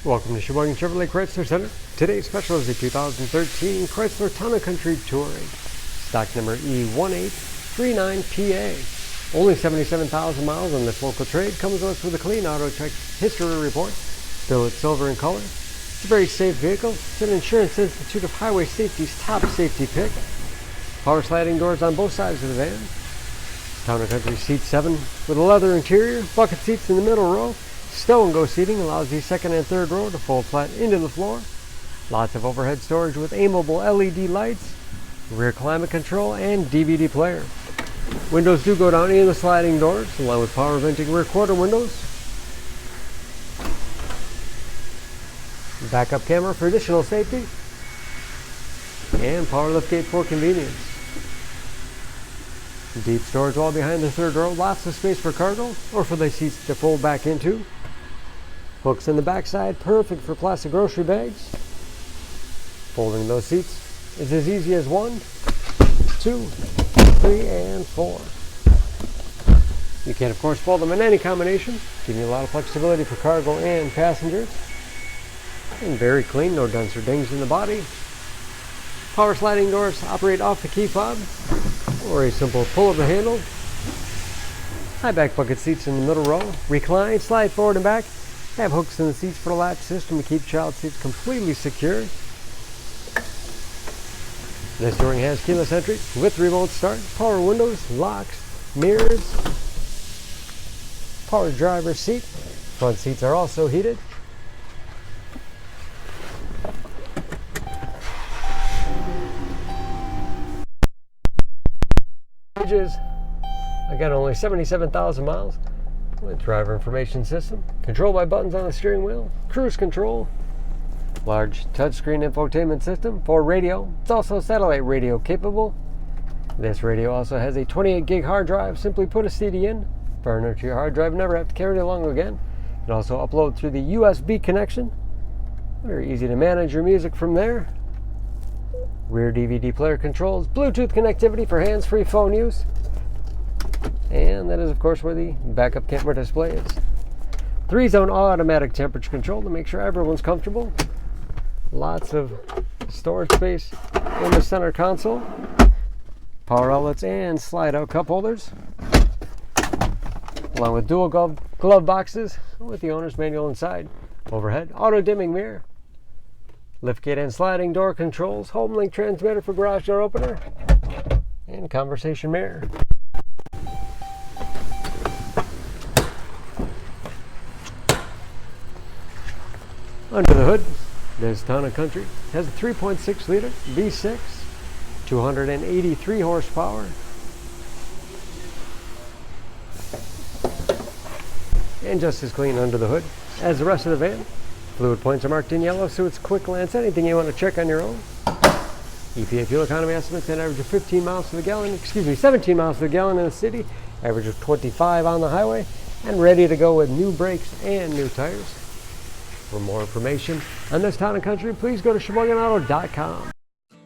Welcome to Sheboygan Chevrolet Chrysler Center. Today's special is a 2013 Chrysler Town & Country Touring. Stock number E1839PA. Only 77,000 miles on this local trade. Comes with us with a clean auto check history report. Billet Silver in color. It's a very safe vehicle. It's an Insurance Institute of Highway Safety's top safety pick. Power sliding doors on both sides of the van. Town & Country seat 7 with a leather interior. Bucket seats in the middle row. Stow and go seating allows the second and third row to fold flat into the floor. Lots of overhead storage with aimable LED lights, rear climate control, and DVD player. Windows do go down in the sliding doors, along with power venting rear quarter windows. Backup camera for additional safety. And power liftgate for convenience. Deep storage wall behind the third row, lots of space for cargo or for the seats to fold back into. Hooks in the backside, perfect for plastic grocery bags. Folding those seats is as easy as 1, 2, 3, and 4. You can of course fold them in any combination, giving you a lot of flexibility for cargo and passengers. And very clean, no dents or dings in the body. Power sliding doors operate off the key fob or a simple pull of the handle. High back bucket seats in the middle row. Recline, slide forward and back. Have hooks in the seats for the latch system to keep child seats completely secure. This touring has keyless entry with remote start, power windows, locks, mirrors, power driver's seat. Front seats are also heated. Again, only 77,000 miles. With driver information system, control by buttons on the steering wheel, cruise control, large touchscreen infotainment system for radio. It's also satellite radio capable. This radio also has a 28 gig hard drive. Simply put a CD in, burn it to your hard drive, never have to carry it along again. You can also upload through the USB connection. Very easy to manage your music from there. Rear DVD player controls, Bluetooth connectivity for hands-free phone use. And that is, of course, where the backup camera display is. 3-zone automatic temperature control to make sure everyone's comfortable. Lots of storage space in the center console. Power outlets and slide-out cup holders. Along with dual glove boxes with the owner's manual inside. Overhead auto-dimming mirror. Liftgate and sliding door controls. Home link transmitter for garage door opener. And conversation mirror. Under the hood, this Town & Country has a 3.6 liter V6, 283 horsepower, and just as clean under the hood as the rest of the van. Fluid points are marked in yellow, so it's quick glance. Anything you want to check on your own. EPA fuel economy estimates an average of 17 miles to the gallon in the city, average of 25 on the highway, and ready to go with new brakes and new tires. For more information on this Town & Country, please go to SheboyganAuto.com.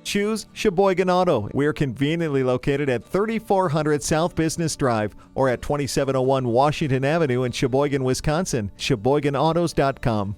Choose Sheboygan Auto. We're conveniently located at 3400 South Business Drive or at 2701 Washington Avenue in Sheboygan, Wisconsin. SheboyganAutos.com.